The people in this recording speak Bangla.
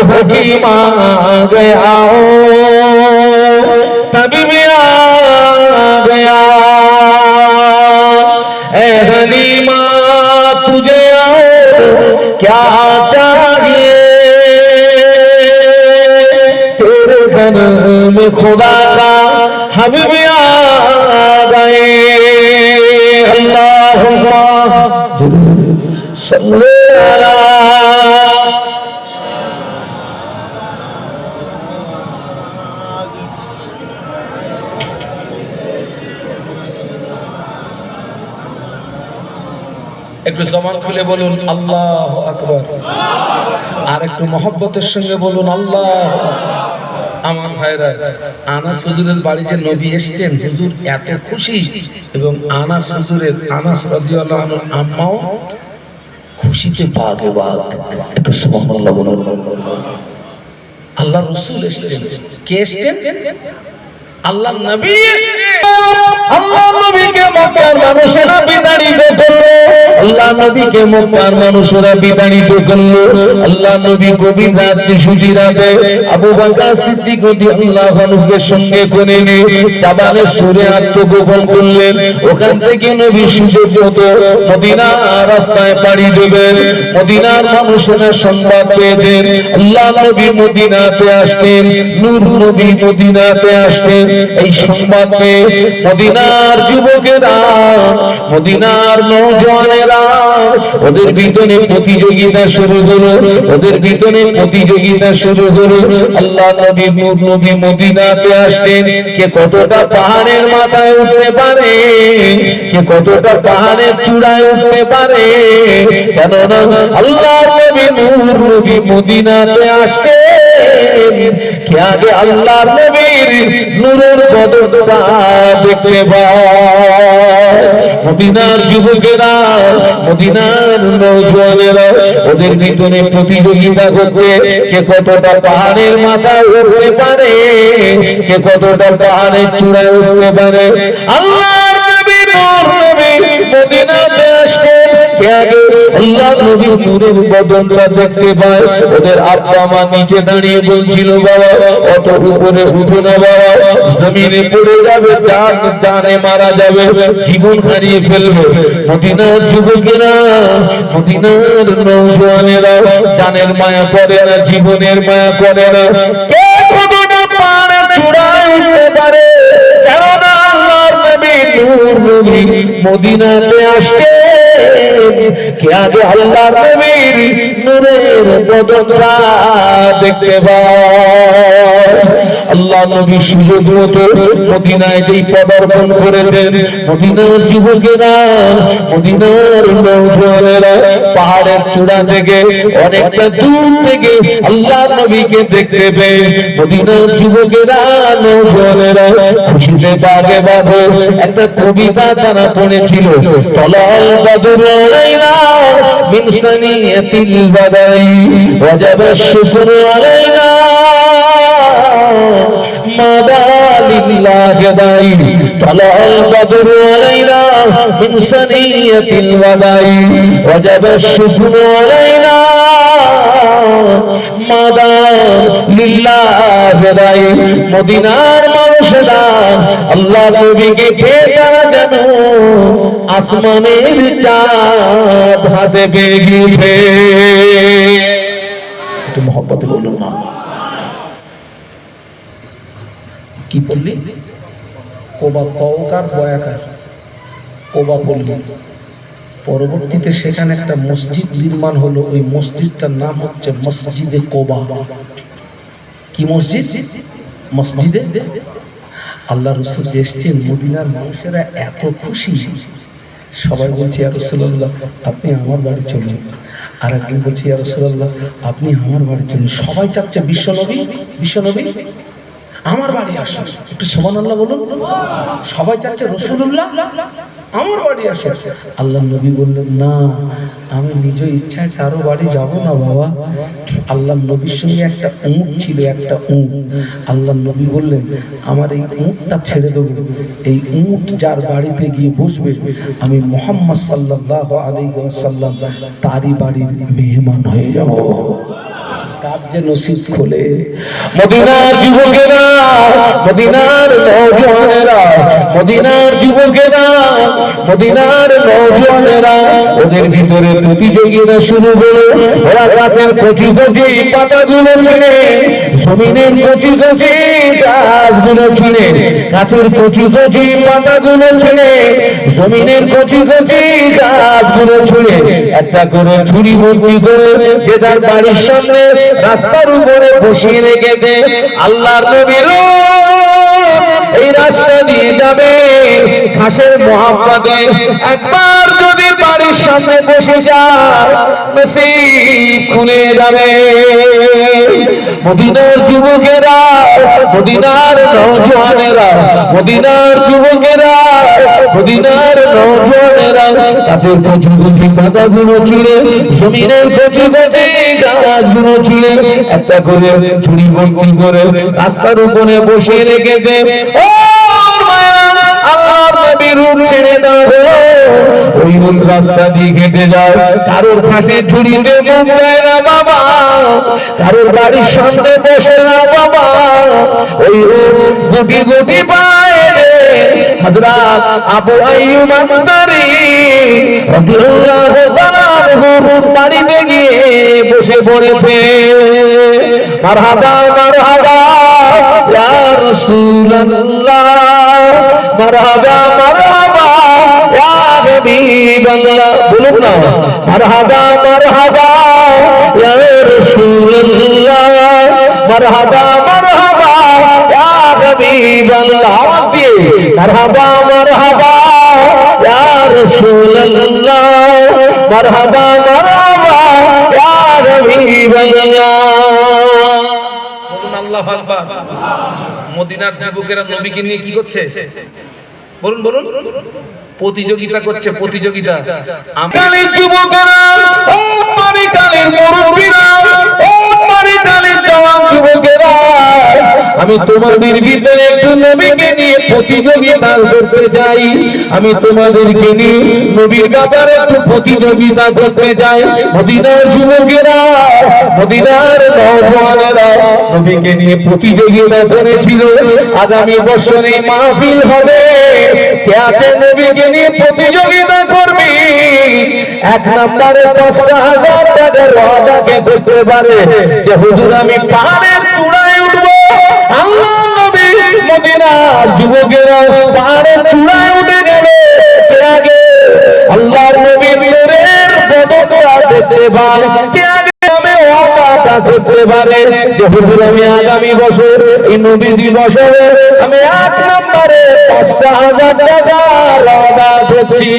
हकीम आ गया तबीब आ गया ए हलीमा तुझे क्या चाहिए तेरे घर में खुदा का हबीब आ गए अल्लाहुम्मा सल्ली अला একটু জবান খুলে বলুন আল্লাহু আকবার আর একটু মহব্বতের সঙ্গে বলুন আল্লাহ। আমার ভাইরা আনাস হুজুরের বাড়ি যে নবী এসেছেন হুজুর এত খুশি এবং আনাস হুজুরের আনাস রাদিয়াল্লাহু আনহু আম্মাও খুশিতে বাগে বাগ। একটু সুবহানাল্লাহ বলুন। আল্লাহ রাসূল এসেছেন। কে এসেছেন? আল্লাহ নবী এসেছেন। আল্লাহ নবীকে মক্কার মানুষেরা বিতাড়িত করলো। আল্লাহ নবীকে মক্কার মানুষেরা বিতাড়িত করলো। আল্লাহ নবী গভীর রাতে সুজি রাতে আবু বকর সিদ্দিক রাদিয়াল্লাহু আনহুকে সঙ্গে করে নিয়ে জাবালে সুরে আত্মগোপন করলেন। ওখান থেকে নবী সুযোগ মতো মদিনার রাস্তায় পাড়ি দেবেন। মদিনার মানুষেরা সংবাদ পেয়েছেন আল্লাহ নবী মদিনাতে আসতেন, নূর নবী মদিনাতে আসতেন। এই সংবাদ পেয়ে মদিনার যুবকেরা মদিনার নওজওয়ানেরা ওদের ভিতরে প্রতিযোগিতা শুরু হলো, ওদের ভিতরে প্রতিযোগিতা শুরু হলো। আল্লাহ নবী নূর নবী মদিনাতে আসতেন। কে কতটা পাহাড়ের মাথায় উঠতে পারে, কে কতটা পাহাড়ের চূড়ায় উঠতে পারে। কেননা আল্লাহ নবী নূর নবী মদিনাতে আসতেন। কে আগে আল্লাহ নবীর নূরের বদলটা দেখতে পায়। মদিনার যুবকেরা মদিনার নওজওয়ানেরা ওদের ভিতরে প্রতিযোগিতা করতে কে কতটা পাহাড়ের মাথায় উঠতে পারে, কে কতটা পাহাড়ের চূড়ায় উঠতে পারে। আল্লাহর নবী নূর নবী মদিনাতে আসতেন। কে আগে আল্লাহ নবী নূরের বদলটা দেখতে পায়। ওদের আব্বা মা নিচে দাঁড়িয়ে বলছিল বাবা অত উপরে উঠো না বাবা, জমিনে পড়ে যাবে, জানে মারা যাবে, জীবন হারিয়ে ফেলবে। মদিনার যুবকেরা মদিনার নওজওয়ানেরা জানের মায়া করে না, জীবনের মায়া করে না। কে কতটা পাহাড়ের চূড়ায় উঠতে পারে। কেননা আল্লাহর নবী নূর নবী মদিনাতে আসছে। কে আগে আল্লাহর নবীর নূরের বদলটা দেখতে পায়। আল্লাহ নবী সুযোগ মতো মদিনায় যেই পদার্পণ করেছেন মদিনার যুবকেরা মদিনার নওজওয়ানেরা পাহাড়ের চূড়া থেকে অনেকটা দূর থেকে আল্লাহ নবীকে দেখতে পেয়ে মদিনার যুবকেরা নওজওয়ানেরা খুশিতে বাগে বাগে একটা কবিতা তারা পড়েছিল তলাল বদর আলাইনা মিন সানিয়াতিল বাদাই ওয়াজাবা শুকরু আলাইনা মাদা লিল্লাহি দাই তলাল বদর আলাইনা মিন সানিয়াতিল বাদাই ওয়াজাবা শুকরু আলাইনা মাদা লিল্লাহি দাই। মদিনার মানুষেরা আল্লাহ নবীকে পেয়ে তারা যেন আসমানের চাঁদ হাতে পেয়ে গিয়েছে। একটু মহব্বতে বলুন না। কি বললি? কোবা কওকার বয়াকার কোবা বললি। পরবর্তীতে সেখানে একটা মসজিদ নির্মাণ হলো। ওই মসজিদটার নাম হচ্ছে মসজিদে কোবা। কি মসজিদ? মসজিদে আল্লাহ রাসূল এসেছেন। মদিনার মানুষেরা এত খুশি, সবাই বলছে ইয়া রাসূলুল্লাহ আপনি আমার বাড়ি চলুন। আর একদিন বলছে ইয়া রাসূলুল্লাহ আপনি আমার বাড়ি চলুন। সবাই চাচ্ছে বিশ্বনবী বিশ্বনবী আমার বাড়ি আসুন। একটু সুবহানাল্লাহ বলুন। সবাই চাচ্ছে রাসূলুল্লাহ আমার বাড়ি আসুন। আল্লাহ নবী বললেন না, আমি নিজ ইচ্ছায় কারো বাড়ি যাব না বাবা। আল্লাহ নবীর সঙ্গে একটা উট ছিল, একটা উট। আল্লাহ নবী বললেন আমার এই উটটা ছেড়ে দেবো, এই উট যার বাড়িতে গিয়ে বসবে আমি মুহাম্মদ সাল্লাল্লাহু আলাইহি ওয়াসাল্লাম তারই বাড়ির মেহমান হয়ে যাব। কার যে নসিব খোলে। মদিনার যুবকেরা, মদিনার নওজোয়ানেরা, মদিনার যুবকেরা, মদিনার নওজোয়ানেরা, ওদের ভিতরে প্রতিযোগিতা শুরু হলো। ওরা গাছের কচি কচি পাতাগুলো ছিঁড়ে, জমিনের কচি কচি গাছগুলো ছিঁড়ে, গাছের কচি কচি পাতাগুলো ছিঁড়ে, জমিনের কচি কচি গাছগুলো ছিঁড়ে একটা করে ছুরি ভর্তি করে যে তার বাড়ির সামনে রাস্তার উপরে বসিয়ে রেখেছে। আল্লাহর নবীর এই রাস্তা দিয়ে যাবে ঘাসের মহাব্বতে, একবার যদি বাড়ির সামনে বসে যায় নসিব খুলে যাবে। মদিনার যুবকেরা, মদিনার নওজোয়ানেরা, মদিনার যুবকেরা, মদিনার নওজোয়ানেরা গাছের কচি কচি পাতাগুলো ছিঁড়ে, জমিনের কচি কচি গাছগুলো ছিঁড়ে একটা করে ছুরি ভর্তি করে রাস্তার উপরে বসে রেখেছে। ও আল্লাহর নবীর রূপ ছেড়ে দাও, ওই রূপ রাস্তা দিয়ে হেঁটে যায়। কারোর ঘাসে ঝুড়িতে মুখ দেয় না বাবা, কারোর বাড়ির সামনে বসে না বাবা, ওই রূপ গুটি গুটি পায় হযরত আবু আইয়ুব আনসারী রাদিয়াল্লাহু তাআলা বাড়িতে গিয়ে বসে পড়েছে। মারহাবা মারহাবা ইয়া রাসূলুল্লাহ, মারহাবা মারহাবা ইয়া হাবিবাল্লাহ, বলুন না মারহাবা মারহাবা ইয়া রাসূলুল্লাহ, মারহাবা মারহাবা ইয়া হাবিবাল্লাহ, আওয়াজ দিয়ে মারহাবা মারহাবা ইয়া রাসূলুল্লাহ, মারহাবা মারহাবা ইয়া হাবিবাল্লাহ। বলুন আল্লাহু আকবার। মদিনার যুবকেরা নবীকে নিয়ে কি করছে বলুন বলুন, প্রতিযোগিতা করছে, প্রতিযোগিতা। কালের যুবকেরা, ও মারি কালের মুরব্বিরা, ও মারি কালের জওয়ান যুবকেরা, আমি তোমাদের ভিতরে একটু নবীকে নিয়ে প্রতিযোগিতা করতে চাই। আমি তোমাদেরকে নিয়ে নবীর ব্যাপারে একটু প্রতিযোগিতা করতে চাই। মদিনার যুবকেরা, মদিনার নওজোয়ানেরা নবীকে নিয়ে প্রতিযোগিতা করেছিল। আগামী বছরে মাহফিল হবে, কে আছে নবীকে নিয়ে প্রতিযোগিতা করবি? এক নম্বরে 10,000 টাকার ওয়াদাকে করতে পারে যে হুজুর আমি পাহাড়ের চূড়ায় উঠবো। আল্লাহ নবী মদিনার যুবকেরা পাহাড়ের চূড়ায় উঠে গেল। কে আগে আল্লাহর নবীর নূরের বদলা দেখতে পারে? কে আগে আমি ওয়াদা করতে পারে যে হুজুর আমি আগামী বছর এই নবী দিবসে আমি এক নম্বরে 5,000 টাকার ওয়াদা করছি।